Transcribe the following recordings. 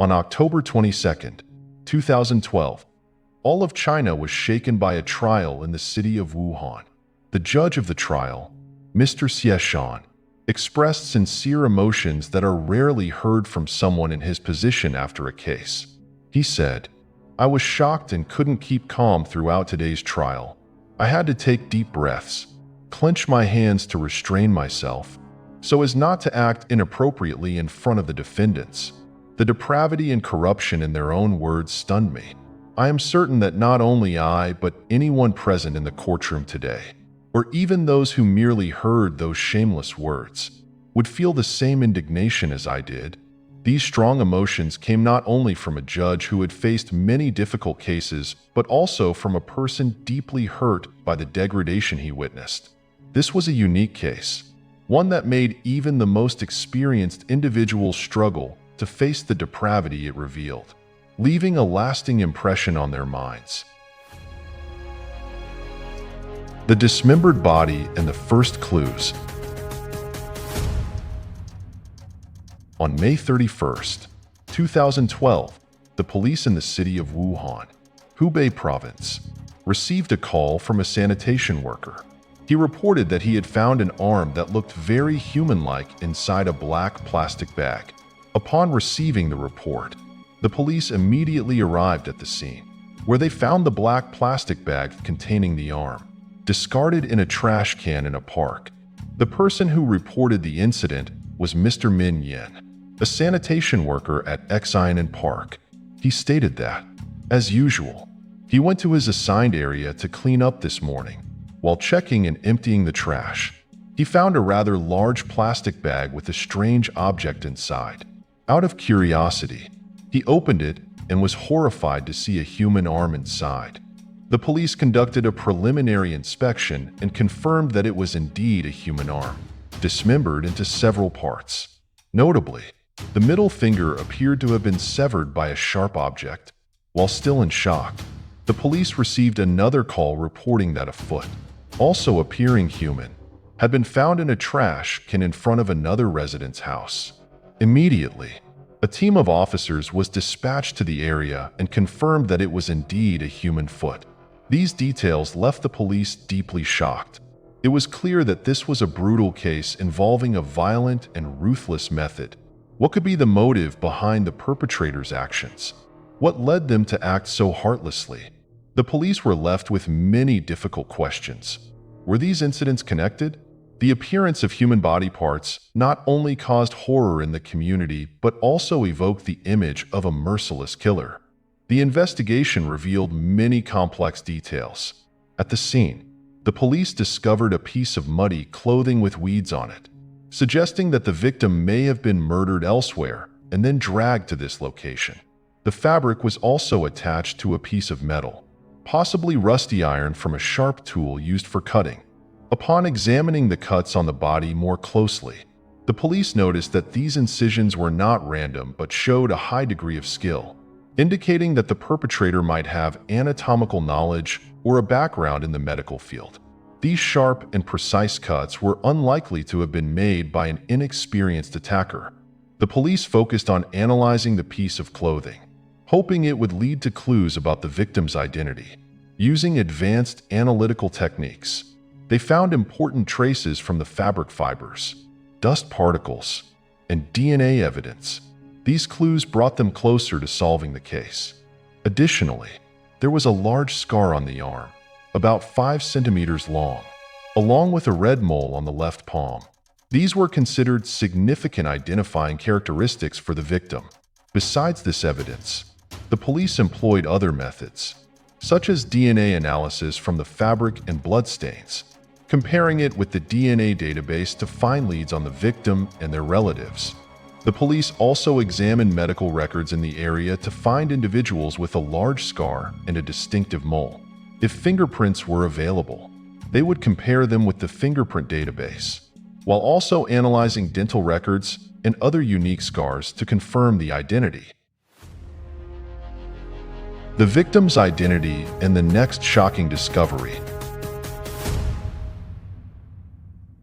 On October 22, 2012, all of China was shaken by a trial in the city of Wuhan. The judge of the trial, Mr. Xie Shan, expressed sincere emotions that are rarely heard from someone in his position after a case. He said, "I was shocked and couldn't keep calm throughout today's trial. I had to take deep breaths, clench my hands to restrain myself, so as not to act inappropriately in front of the defendants. The depravity and corruption in their own words stunned me. I am certain that not only I, but anyone present in the courtroom today, or even those who merely heard those shameless words, would feel the same indignation as I did." These strong emotions came not only from a judge who had faced many difficult cases, but also from a person deeply hurt by the degradation he witnessed. This was a unique case, one that made even the most experienced individuals struggle to face the depravity it revealed, leaving a lasting impression on their minds. The dismembered body and the first clues. On May 31, 2012, the police in the city of Wuhan, Hubei province, received a call from a sanitation worker. He reported that he had found an arm that looked very human-like inside a black plastic bag. Upon receiving the report, the police immediately arrived at the scene, where they found the black plastic bag containing the arm, discarded in a trash can in a park. The person who reported the incident was Mr. Min Yen, a sanitation worker at Xie Park. He stated that, as usual, he went to his assigned area to clean up this morning. While checking and emptying the trash, he found a rather large plastic bag with a strange object inside. Out of curiosity, he opened it and was horrified to see a human arm inside. The police conducted a preliminary inspection and confirmed that it was indeed a human arm, dismembered into several parts. Notably, the middle finger appeared to have been severed by a sharp object. While still in shock, the police received another call reporting that a foot, also appearing human, had been found in a trash can in front of another resident's house. Immediately, a team of officers was dispatched to the area and confirmed that it was indeed a human foot. These details left the police deeply shocked. It was clear that this was a brutal case involving a violent and ruthless method. What could be the motive behind the perpetrator's actions? What led them to act so heartlessly? The police were left with many difficult questions. Were these incidents connected? The appearance of human body parts not only caused horror in the community, but also evoked the image of a merciless killer. The investigation revealed many complex details. At the scene, the police discovered a piece of muddy clothing with weeds on it, suggesting that the victim may have been murdered elsewhere and then dragged to this location. The fabric was also attached to a piece of metal, possibly rusty iron from a sharp tool used for cutting. Upon examining the cuts on the body more closely, the police noticed that these incisions were not random but showed a high degree of skill, indicating that the perpetrator might have anatomical knowledge or a background in the medical field. These sharp and precise cuts were unlikely to have been made by an inexperienced attacker. The police focused on analyzing the piece of clothing, hoping it would lead to clues about the victim's identity. Using advanced analytical techniques, they found important traces from the fabric fibers, dust particles, and DNA evidence. These clues brought them closer to solving the case. Additionally, there was a large scar on the arm, about 5 centimeters long, along with a red mole on the left palm. These were considered significant identifying characteristics for the victim. Besides this evidence, the police employed other methods, such as DNA analysis from the fabric and bloodstains, comparing it with the DNA database to find leads on the victim and their relatives. The police also examined medical records in the area to find individuals with a large scar and a distinctive mole. If fingerprints were available, they would compare them with the fingerprint database, while also analyzing dental records and other unique scars to confirm the identity. The victim's identity and the next shocking discovery.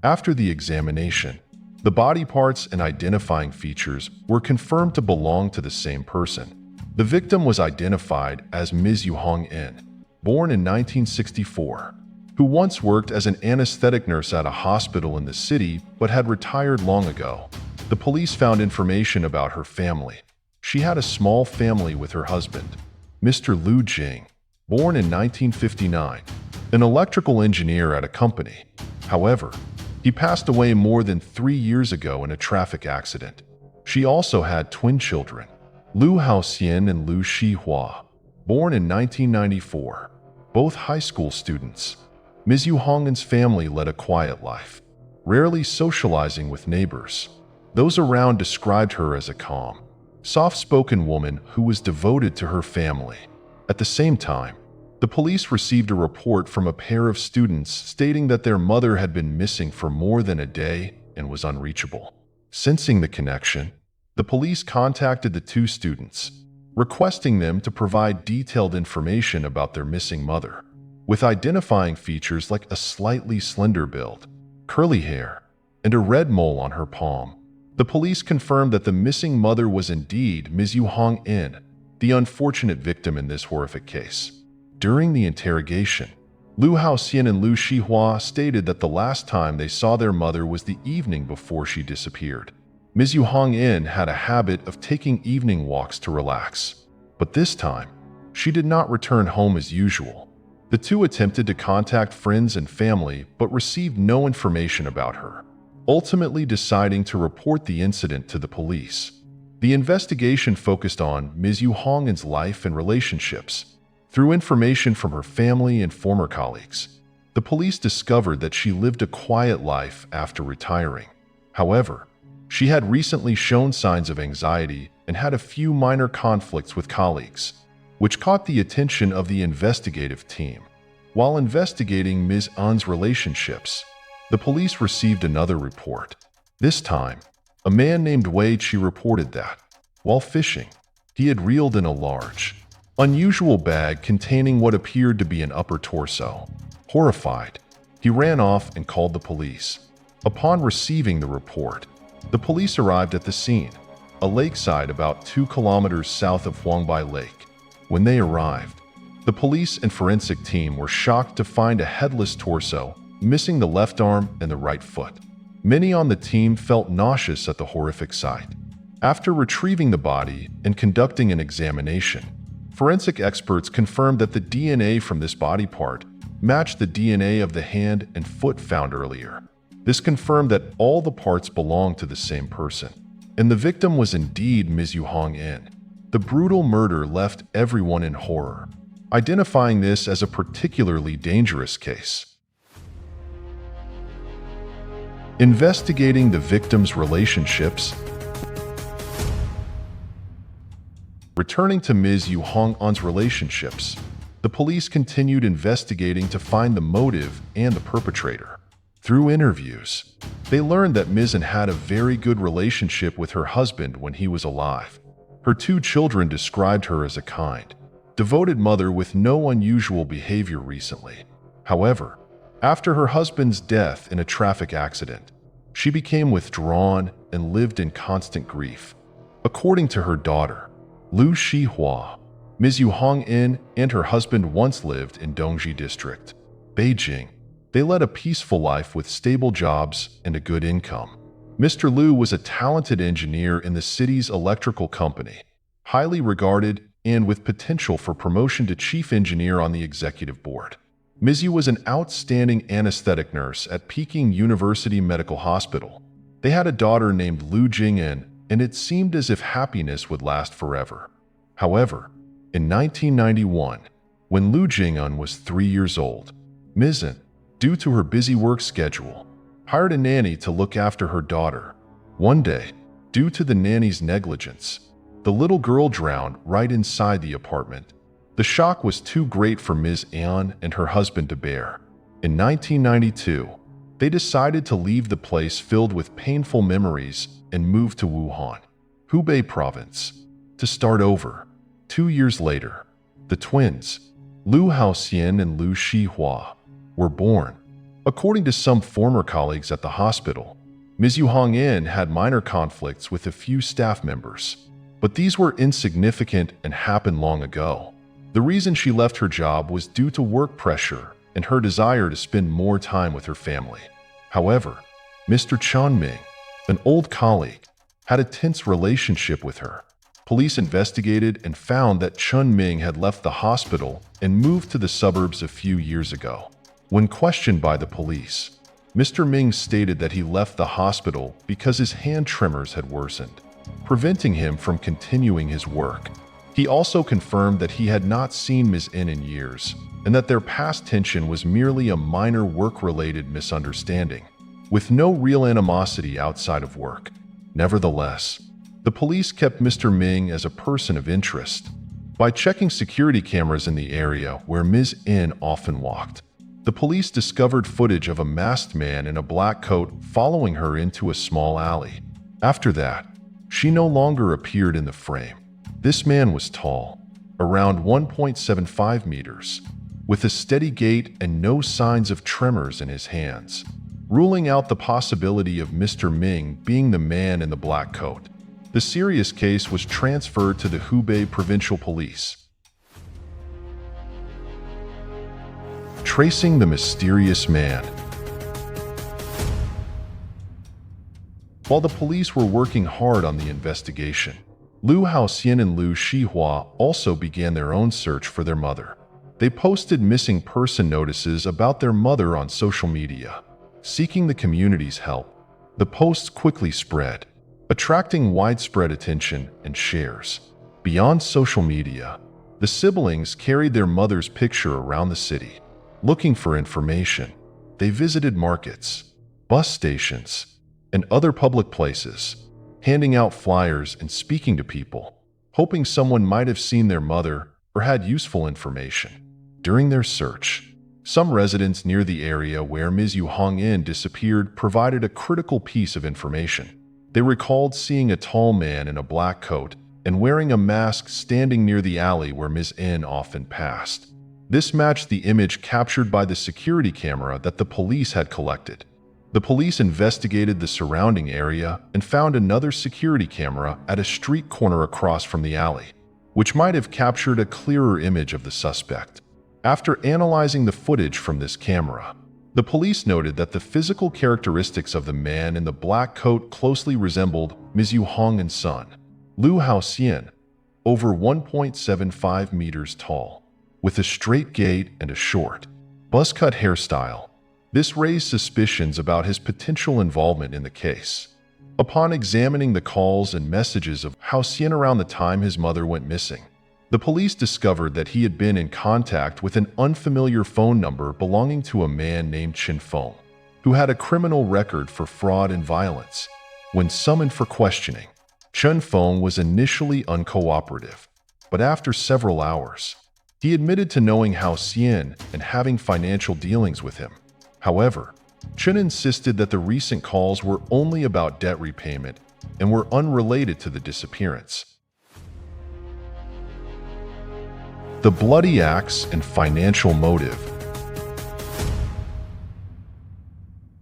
After the examination, The body parts and identifying features were confirmed to belong to the same person. The victim was identified as Ms. Yuhong In, born in 1964, who once worked as an anesthetic nurse at a hospital in the city but had retired long ago. The police found information about her family. She had a small family with her husband, Mr. Liu Jing, born in 1959, an electrical engineer at a company. However, he passed away more than 3 years ago in a traffic accident. She also had twin children, Liu Haoxian and Liu Shihua, born in 1994, both high school students. Ms. Yuhong's family led a quiet life, rarely socializing with neighbors. Those around described her as a calm, soft-spoken woman who was devoted to her family. At the same time, the police received a report from a pair of students stating that their mother had been missing for more than a day and was unreachable. Sensing the connection, the police contacted the two students, requesting them to provide detailed information about their missing mother, with identifying features like a slightly slender build, curly hair, and a red mole on her palm. The police confirmed that the missing mother was indeed Ms. Yuhong In, the unfortunate victim in this horrific case. During the interrogation, Liu Haoxian and Liu Shihua stated that the last time they saw their mother was the evening before she disappeared. Ms. Yuhong In had a habit of taking evening walks to relax, but this time, she did not return home as usual. The two attempted to contact friends and family but received no information about her, ultimately deciding to report the incident to the police. The investigation focused on Ms. Yuhong's life and relationships. Through information from her family and former colleagues, the police discovered that she lived a quiet life after retiring. However, she had recently shown signs of anxiety and had a few minor conflicts with colleagues, which caught the attention of the investigative team. While investigating Ms. Un's relationships, the police received another report. This time, a man named Wei Qi reported that, while fishing, he had reeled in a large, unusual bag containing what appeared to be an upper torso. Horrified, he ran off and called the police. Upon receiving the report, the police arrived at the scene, a lakeside about 2 kilometers south of Huangbai Lake. When they arrived, the police and forensic team were shocked to find a headless torso, missing the left arm and the right foot. Many on the team felt nauseous at the horrific sight. After retrieving the body and conducting an examination, forensic experts confirmed that the DNA from this body part matched the DNA of the hand and foot found earlier. This confirmed that all the parts belonged to the same person, and the victim was indeed Ms. Yuhong In. The brutal murder left everyone in horror, identifying this as a particularly dangerous case. Investigating the victim's relationships. Returning to Ms. Yuhong In's relationships, the police continued investigating to find the motive and the perpetrator. Through interviews, they learned that Ms. In had a very good relationship with her husband when he was alive. Her 2 children described her as a kind, devoted mother with no unusual behavior recently. However, after her husband's death in a traffic accident, she became withdrawn and lived in constant grief. According to her daughter, Liu Shihua, Ms. Yuhong In and her husband once lived in Dongji District, Beijing. They led a peaceful life with stable jobs and a good income. Mr. Liu was a talented engineer in the city's electrical company, highly regarded and with potential for promotion to chief engineer on the executive board. Ms. Yu was an outstanding anesthetic nurse at Peking University Medical Hospital. They had a daughter named Liu Jing'an, and it seemed as if happiness would last forever. However, in 1991, when Liu Jing'an was 3 years old, Ms. In, due to her busy work schedule, hired a nanny to look after her daughter. One day, due to the nanny's negligence, the little girl drowned right inside the apartment. The shock was too great for Ms. An and her husband to bear. In 1992, they decided to leave the place filled with painful memories and move to Wuhan, Hubei province, to start over. 2 years later, the twins, Liu Haoxian and Liu Shihua, were born. According to some former colleagues at the hospital, Ms. Yu Hongyan had minor conflicts with a few staff members, but these were insignificant and happened long ago. The reason she left her job was due to work pressure and her desire to spend more time with her family. However, Mr. Chen Ming, an old colleague, had a tense relationship with her. Police investigated and found that Chen Ming had left the hospital and moved to the suburbs a few years ago. When questioned by the police, Mr. Ming stated that he left the hospital because his hand tremors had worsened, preventing him from continuing his work. He also confirmed that he had not seen Ms. In years, and that their past tension was merely a minor work-related misunderstanding, with no real animosity outside of work. Nevertheless, the police kept Mr. Ming as a person of interest by checking security cameras in the area where Ms. In often walked. The police discovered footage of a masked man in a black coat following her into a small alley. After that, she no longer appeared in the frame. This man was tall, around 1.75 meters, with a steady gait and no signs of tremors in his hands, ruling out the possibility of Mr. Ming being the man in the black coat. The serious case was transferred to the Hubei Provincial Police. Tracing the mysterious man. While the police were working hard on the investigation, Liu Haoxian and Liu Shihua also began their own search for their mother. They posted missing person notices about their mother on social media, seeking the community's help. The posts quickly spread, attracting widespread attention and shares. Beyond social media, the siblings carried their mother's picture around the city. Looking for information, they visited markets, bus stations, and other public places, handing out flyers and speaking to people, hoping someone might have seen their mother or had useful information. During their search, some residents near the area where Ms. Yu Hongyan disappeared provided a critical piece of information. They recalled seeing a tall man in a black coat and wearing a mask standing near the alley where Ms. In often passed. This matched the image captured by the security camera that the police had collected. The police investigated the surrounding area and found another security camera at a street corner across from the alley, which might have captured a clearer image of the suspect. After analyzing the footage from this camera, the police noted that the physical characteristics of the man in the black coat closely resembled Ms. Yu Hongyan's son, Liu Haoxian, over 1.75 meters tall, with a straight gait and a short, buzz-cut hairstyle. This raised suspicions about his potential involvement in the case. Upon examining the calls and messages of Haoxian around the time his mother went missing, the police discovered that he had been in contact with an unfamiliar phone number belonging to a man named Chen Feng, who had a criminal record for fraud and violence. When summoned for questioning, Chen Feng was initially uncooperative, but after several hours, he admitted to knowing Haoxian and having financial dealings with him. However, Chen insisted that the recent calls were only about debt repayment and were unrelated to the disappearance. The bloody axe and financial motive.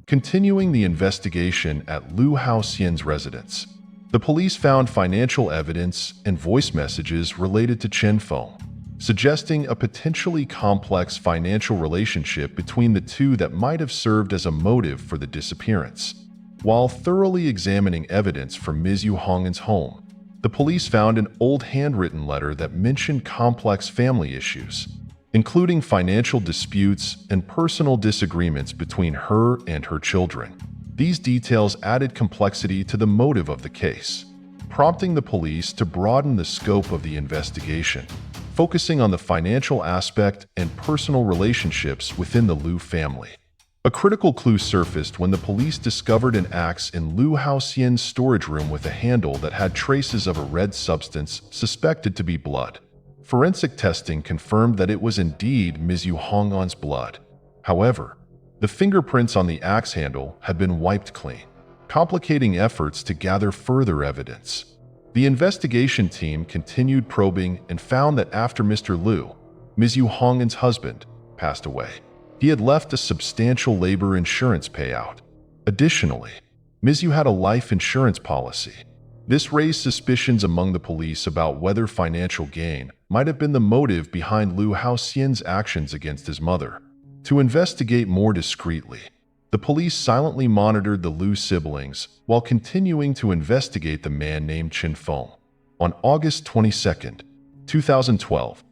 Continuing the investigation at Liu Haoxian's residence, the police found financial evidence and voice messages related to Chen Feng, suggesting a potentially complex financial relationship between the two that might have served as a motive for the disappearance. While thoroughly examining evidence from Ms. Yu Hongyan's home, the police found an old handwritten letter that mentioned complex family issues, including financial disputes and personal disagreements between her and her children. These details added complexity to the motive of the case, prompting the police to broaden the scope of the investigation, focusing on the financial aspect and personal relationships within the Liu family. A critical clue surfaced when the police discovered an axe in Liu Haoxian's storage room with a handle that had traces of a red substance suspected to be blood. Forensic testing confirmed that it was indeed Ms. Yu Hongyan's blood. However, the fingerprints on the axe handle had been wiped clean, complicating efforts to gather further evidence. The investigation team continued probing and found that after Mr. Liu, Ms. Yu Hongyan's husband, passed away, he had left a substantial labor insurance payout. Additionally, Ms. Yu had a life insurance policy. This raised suspicions among the police about whether financial gain might have been the motive behind Liu Haoxian's actions against his mother. To investigate more discreetly, the police silently monitored the Liu siblings while continuing to investigate the man named Qin Feng. On August 22, 2012,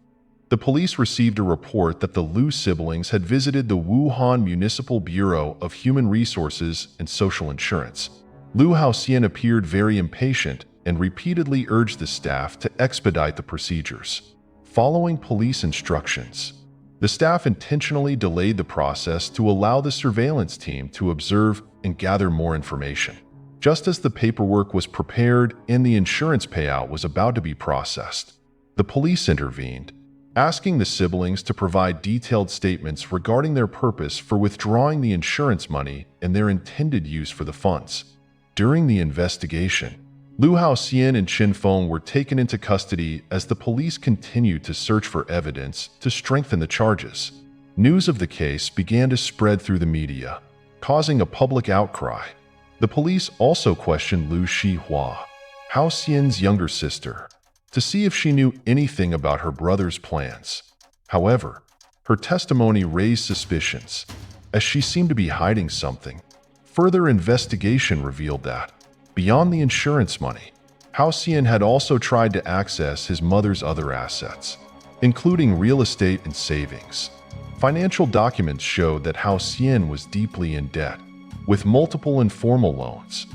the police received a report that the Liu siblings had visited the Wuhan Municipal Bureau of Human Resources and Social Insurance. Liu Haoxian appeared very impatient and repeatedly urged the staff to expedite the procedures. Following police instructions, the staff intentionally delayed the process to allow the surveillance team to observe and gather more information. Just as the paperwork was prepared and the insurance payout was about to be processed, the police intervened, asking the siblings to provide detailed statements regarding their purpose for withdrawing the insurance money and their intended use for the funds. During the investigation, Liu Haoxian and Qin Feng were taken into custody as the police continued to search for evidence to strengthen the charges. News of the case began to spread through the media, causing a public outcry. The police also questioned Liu Xihua, Haoxian's younger sister, to see if she knew anything about her brother's plans. However, her testimony raised suspicions, as she seemed to be hiding something. Further investigation revealed that, beyond the insurance money, Haoxian had also tried to access his mother's other assets, including real estate and savings. Financial documents showed that Haoxian was deeply in debt, with multiple informal loans.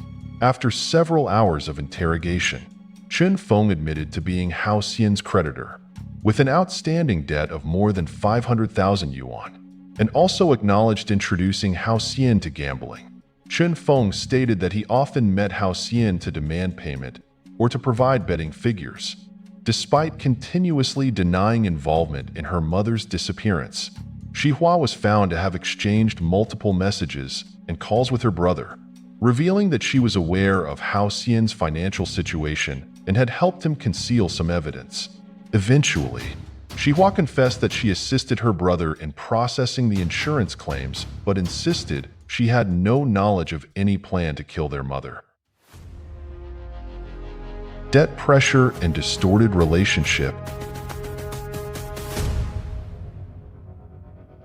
After several hours of interrogation, Qin Feng admitted to being Haoxian's creditor, with an outstanding debt of more than 500,000 yuan, and also acknowledged introducing Haoxian to gambling. Qin Feng stated that he often met Haoxian to demand payment or to provide betting figures. Despite continuously denying involvement in her mother's disappearance, Xihua was found to have exchanged multiple messages and calls with her brother, revealing that she was aware of Haoxian's financial situation and had helped him conceal some evidence. Eventually, Xihua confessed that she assisted her brother in processing the insurance claims, but insisted she had no knowledge of any plan to kill their mother. Debt pressure and distorted relationship.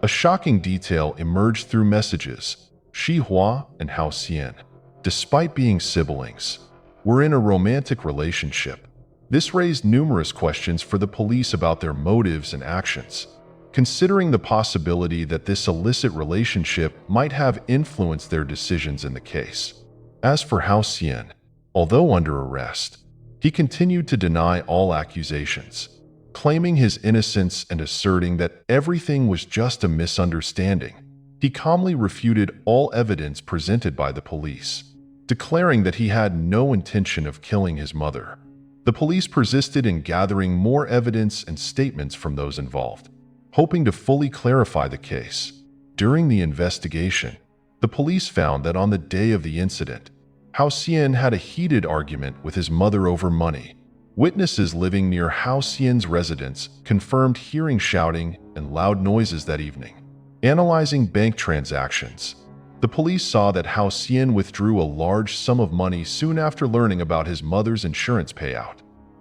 A shocking detail emerged through messages. Xihua and Haoxian, despite being siblings, were in a romantic relationship. This raised numerous questions for the police about their motives and actions, considering the possibility that this illicit relationship might have influenced their decisions in the case. As for Haoxian, although under arrest, he continued to deny all accusations, claiming his innocence and asserting that everything was just a misunderstanding. He calmly refuted all evidence presented by the police, declaring that he had no intention of killing his mother. The police persisted in gathering more evidence and statements from those involved, hoping to fully clarify the case. During the investigation, the police found that on the day of the incident, Haoxian had a heated argument with his mother over money. Witnesses living near Haoxian's residence confirmed hearing shouting and loud noises that evening. Analyzing bank transactions, the police saw that Haoxian withdrew a large sum of money soon after learning about his mother's insurance payout,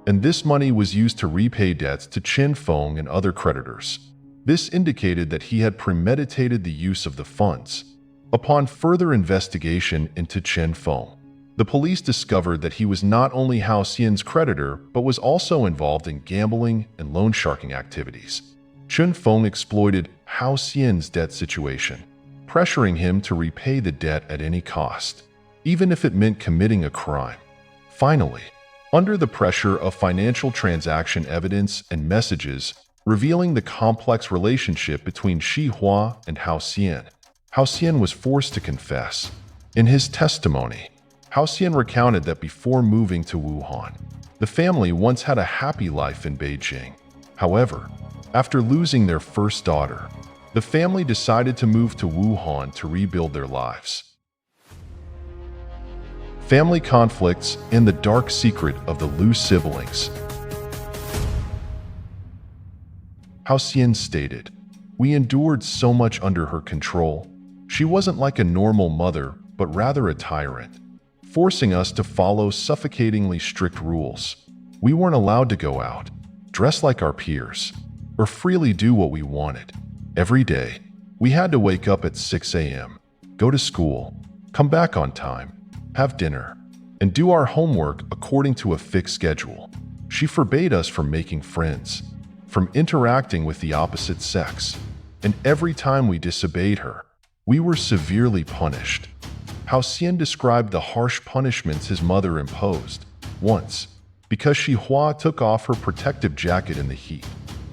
and this money was used to repay debts to Qin Feng and other creditors. This indicated that he had premeditated the use of the funds. Upon further investigation into Qin Feng, the police discovered that he was not only Haoxian's creditor but was also involved in gambling and loan sharking activities. Qin Feng exploited Haoxian's debt situation, pressuring him to repay the debt at any cost, even if it meant committing a crime. Finally, under the pressure of financial transaction evidence and messages revealing the complex relationship between Xihua and Haoxian, Haoxian was forced to confess. In his testimony, Haoxian recounted that before moving to Wuhan, the family once had a happy life in Beijing. However, after losing their first daughter, the family decided to move to Wuhan to rebuild their lives. Family conflicts and the dark secret of the Liu siblings. Haoxian stated, "We endured so much under her control. She wasn't like a normal mother, but rather a tyrant. forcing us to follow suffocatingly strict rules. We weren't allowed to go out, dress like our peers, or freely do what we wanted. Every day, we had to wake up at 6 a.m., go to school, come back on time, have dinner, and do our homework according to a fixed schedule. She forbade us from making friends, from interacting with the opposite sex, and every time we disobeyed her, we were severely punished. How Xian described the harsh punishments his mother imposed. Once, because Xie took off her protective jacket in the heat,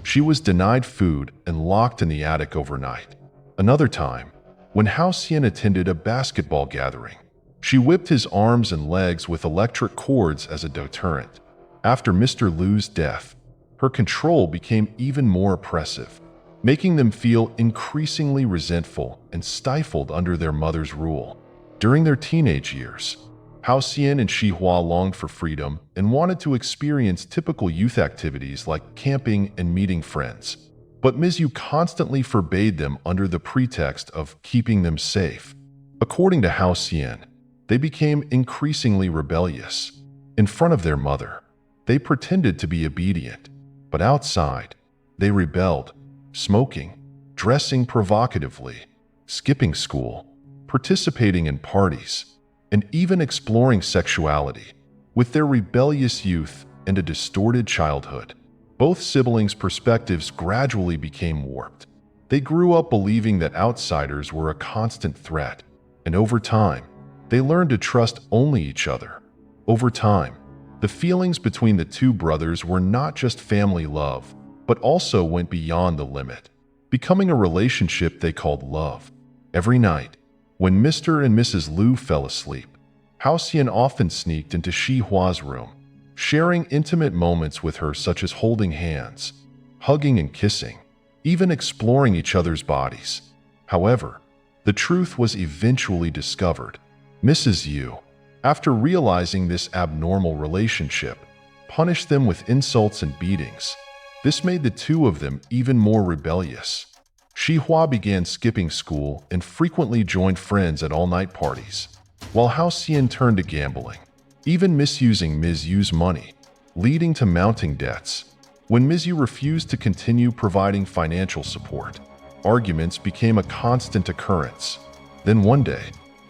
she was denied food and locked in the attic overnight. Another time, when Hao Xian attended a basketball gathering, she whipped his arms and legs with electric cords as a deterrent. After Mr. Lu's death, her control became even more oppressive, making them feel increasingly resentful and stifled under their mother's rule. During their teenage years, Hao Xian and Xie longed for freedom and wanted to experience typical youth activities like camping and meeting friends. But Ms. Yu constantly forbade them under the pretext of keeping them safe. According to Hao Xian, they became increasingly rebellious. In front of their mother, they pretended to be obedient, but outside, they rebelled, smoking, dressing provocatively, skipping school, participating in parties, and even exploring sexuality. With their rebellious youth and a distorted childhood, both siblings' perspectives gradually became warped. They grew up believing that outsiders were a constant threat, and over time, they learned to trust only each other. Over time, the feelings between the two brothers were not just family love, but also went beyond the limit, becoming a relationship they called love. Every night, when Mr. and Mrs. Lu fell asleep, Hao Xian often sneaked into Xie room, sharing intimate moments with her such as holding hands, hugging and kissing, even exploring each other's bodies. However, the truth was eventually discovered. Mrs. Yu, after realizing this abnormal relationship, punished them with insults and beatings. This made the two of them even more rebellious. Xie began skipping school and frequently joined friends at all-night parties, while Hao Xian turned to gambling, even misusing Ms. Yu's money, leading to mounting debts. When Ms. Yu refused to continue providing financial support, arguments became a constant occurrence. Then one day,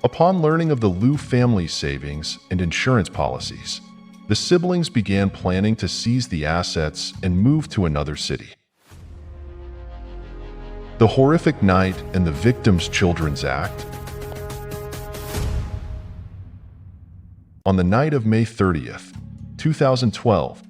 upon learning of the Lu family's savings and insurance policies, the siblings began planning to seize the assets and move to another city. The horrific night and the victim's children's act. On the night of May 30th, 2012,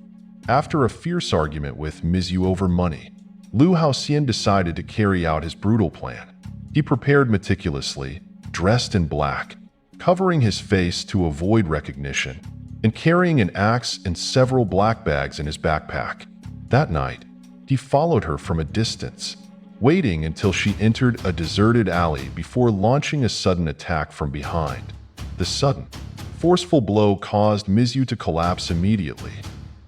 after a fierce argument with Ms. Yu over money, Lu Haoxian decided to carry out his brutal plan. He prepared meticulously, dressed in black, covering his face to avoid recognition, and carrying an axe and several black bags in his backpack. That night, he followed her from a distance, waiting until she entered a deserted alley before launching a sudden attack from behind. The sudden, forceful blow caused Ms. Yu to collapse immediately.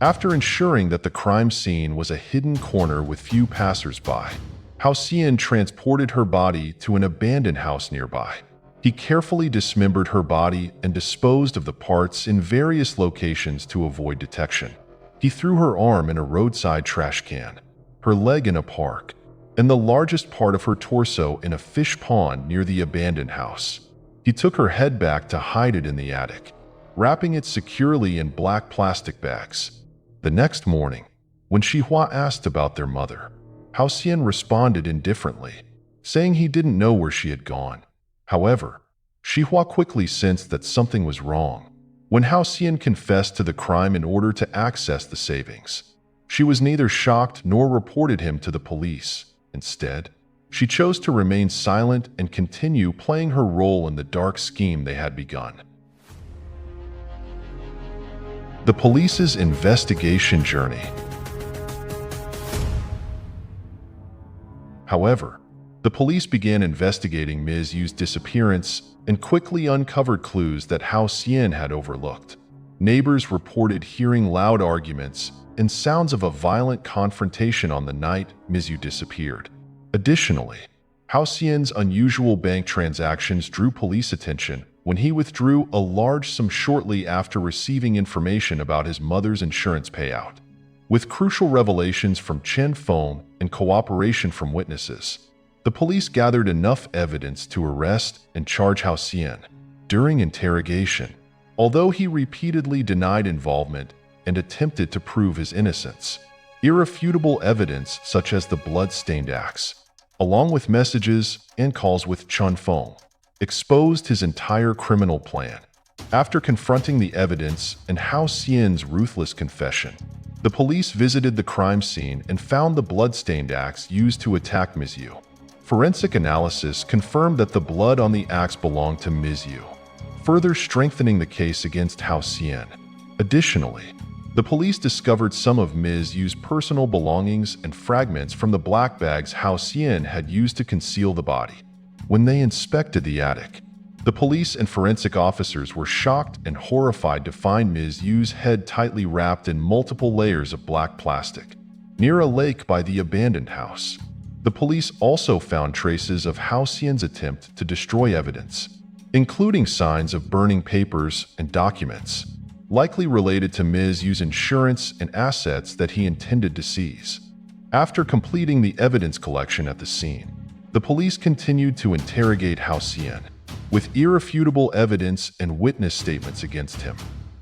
After ensuring that the crime scene was a hidden corner with few passers-by, Hao Xian transported her body to an abandoned house nearby. He carefully dismembered her body and disposed of the parts in various locations to avoid detection. He threw her arm in a roadside trash can, her leg in a park, and the largest part of her torso in a fish pond near the abandoned house. He took her head back to hide it in the attic, wrapping it securely in black plastic bags. The next morning, when Xie asked about their mother, Hao Xian responded indifferently, saying he didn't know where she had gone. However, Xie quickly sensed that something was wrong. When Hao Xian confessed to the crime in order to access the savings, she was neither shocked nor reported him to the police. Instead, she chose to remain silent and continue playing her role in the dark scheme they had begun. The police's investigation journey. However, the police began investigating Ms. Yu's disappearance and quickly uncovered clues that Hao Xian had overlooked. Neighbors reported hearing loud arguments and sounds of a violent confrontation on the night Ms. Yu disappeared. Additionally, Hao Xian's unusual bank transactions drew police attention, when he withdrew a large sum shortly after receiving information about his mother's insurance payout. With crucial revelations from Chen Feng and cooperation from witnesses, the police gathered enough evidence to arrest and charge Hao Xian. During interrogation, although he repeatedly denied involvement and attempted to prove his innocence, irrefutable evidence such as the blood-stained axe, along with messages and calls with Chen Feng, exposed his entire criminal plan. After confronting the evidence and Hao Xian's ruthless confession, the police visited the crime scene and found the blood-stained axe used to attack Ms. Yu. Forensic analysis confirmed that the blood on the axe belonged to Ms. Yu, further strengthening the case against Hao Xian. Additionally, the police discovered some of Ms. Yu's personal belongings and fragments from the black bags Hao Xian had used to conceal the body. When they inspected the attic, the police and forensic officers were shocked and horrified to find Ms. Yu's head tightly wrapped in multiple layers of black plastic, near a lake by the abandoned house. The police also found traces of Hao Xian's attempt to destroy evidence, including signs of burning papers and documents, likely related to Ms. Yu's insurance and assets that he intended to seize. After completing the evidence collection at the scene, the police continued to interrogate Hao Xian. With irrefutable evidence and witness statements against him,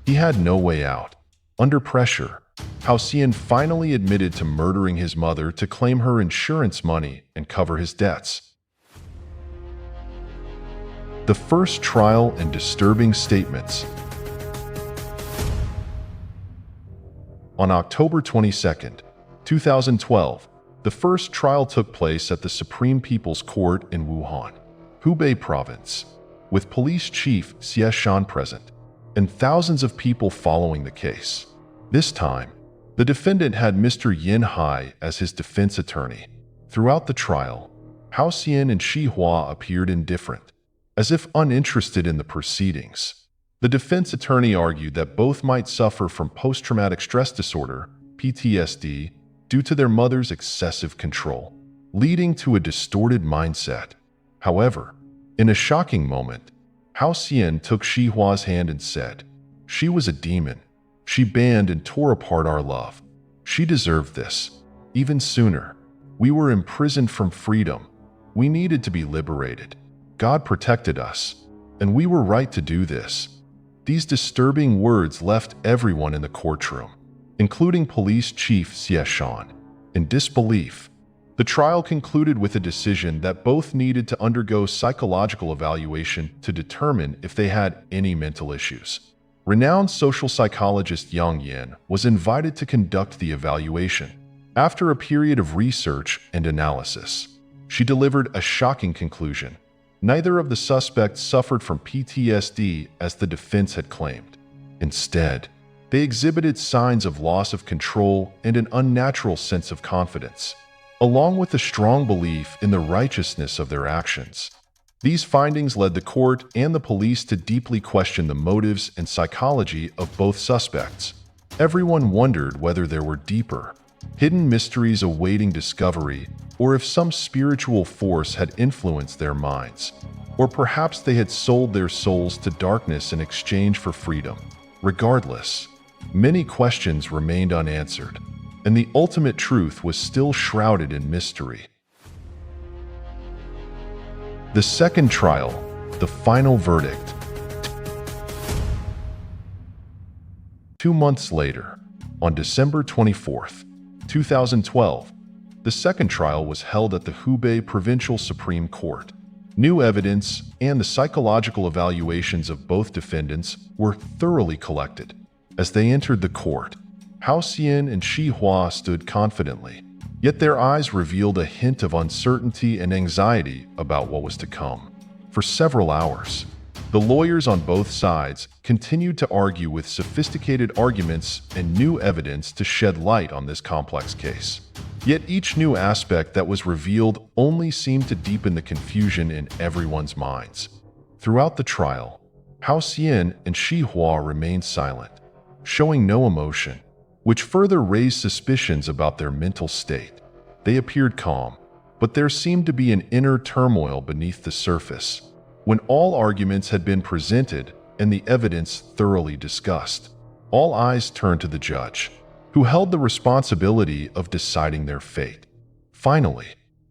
he had no way out. Under pressure, Hao Xian finally admitted to murdering his mother to claim her insurance money and cover his debts. The first trial and disturbing statements. On October 22, 2012, the first trial took place at the Supreme People's Court in Wuhan, Hubei Province, with Police Chief Xie Shan present, and thousands of people following the case. This time, the defendant had Mr. Yin Hai as his defense attorney. Throughout the trial, Hao Xian and Xie Hua appeared indifferent, as if uninterested in the proceedings. The defense attorney argued that both might suffer from post-traumatic stress disorder, PTSD, due to their mother's excessive control, leading to a distorted mindset. However, in a shocking moment, Hao Xian took Xie Hua's hand and said, "She was a demon. She banned and tore apart our love. She deserved this. Even sooner. We were imprisoned from freedom. We needed to be liberated. God protected us, and we were right to do this." These disturbing words left everyone in the courtroom, including Police Chief Xie Shan, in disbelief. The trial concluded with a decision that both needed to undergo psychological evaluation to determine if they had any mental issues. Renowned social psychologist Yang Yan was invited to conduct the evaluation. After a period of research and analysis, she delivered a shocking conclusion. Neither of the suspects suffered from PTSD as the defense had claimed. Instead, they exhibited signs of loss of control and an unnatural sense of confidence, along with a strong belief in the righteousness of their actions. These findings led the court and the police to deeply question the motives and psychology of both suspects. Everyone wondered whether there were deeper, hidden mysteries awaiting discovery, or if some spiritual force had influenced their minds, or perhaps they had sold their souls to darkness in exchange for freedom. Regardless, many questions remained unanswered, and the ultimate truth was still shrouded in mystery. The second trial, the final verdict. 2 months later, on December 24th, 2012, the second trial was held at the Hubei Provincial Supreme Court. New evidence and the psychological evaluations of both defendants were thoroughly collected. As they entered the court, Hao Xian and Xie Hua stood confidently, yet their eyes revealed a hint of uncertainty and anxiety about what was to come. For several hours, the lawyers on both sides continued to argue with sophisticated arguments and new evidence to shed light on this complex case. Yet each new aspect that was revealed only seemed to deepen the confusion in everyone's minds. Throughout the trial, Hao Xian and Xie Hua remained silent, showing no emotion, which further raised suspicions about their mental state. They appeared calm, but there seemed to be an inner turmoil beneath the surface. When all arguments had been presented and the evidence thoroughly discussed, all eyes turned to the judge, who held the responsibility of deciding their fate. Finally,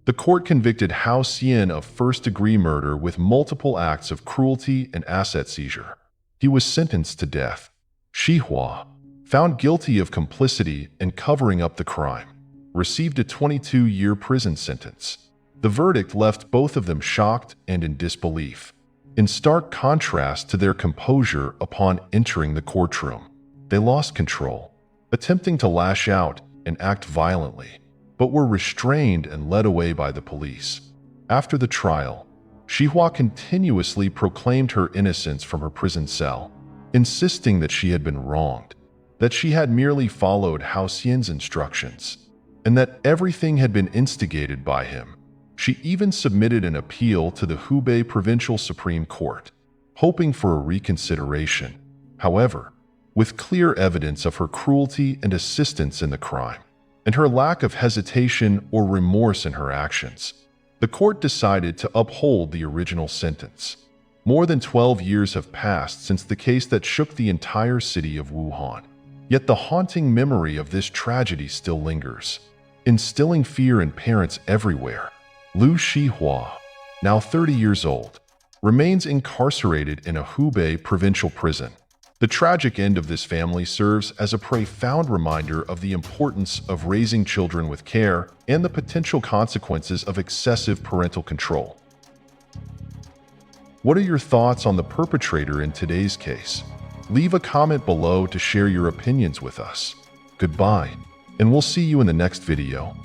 the court convicted Hao Xian of first-degree murder with multiple acts of cruelty and asset seizure. He was sentenced to death. Xie Hua, found guilty of complicity and covering up the crime, received a 22-year prison sentence. The verdict left both of them shocked and in disbelief, in stark contrast to their composure upon entering the courtroom. They lost control, attempting to lash out and act violently, but were restrained and led away by the police. After the trial, Xie Hua continuously proclaimed her innocence from her prison cell, insisting that she had been wronged, that she had merely followed Hao Xian's instructions, and that everything had been instigated by him. She even submitted an appeal to the Hubei Provincial Supreme Court, hoping for a reconsideration. However, with clear evidence of her cruelty and assistance in the crime, and her lack of hesitation or remorse in her actions, the court decided to uphold the original sentence. More than 12 years have passed since the case that shook the entire city of Wuhan. Yet the haunting memory of this tragedy still lingers, instilling fear in parents everywhere. Liu Xihua, now 30 years old, remains incarcerated in a Hubei provincial prison. The tragic end of this family serves as a profound reminder of the importance of raising children with care and the potential consequences of excessive parental control. What are your thoughts on the perpetrator in today's case? Leave a comment below to share your opinions with us. Goodbye, and we'll see you in the next video.